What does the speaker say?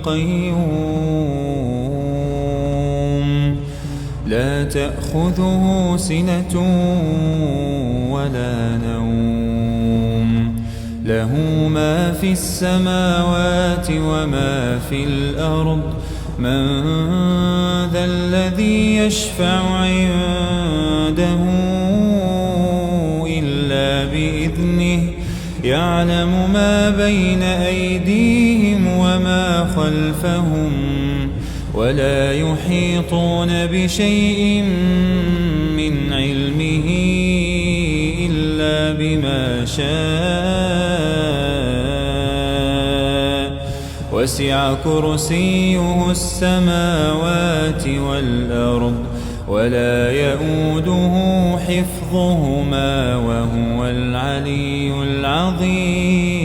القيوم لا تأخذه سنة ولا نوم له ما في السماوات وما في الأرض من ذا الذي يشفع عنده إلا بإذنه يعلم ما بين أيديهم وما خلفهم ولا يحيطون بشيء من علمه إلا بما شاء وسع كرسيه السماوات والأرض ولا يؤوده حفظهما وهو العلي العظيم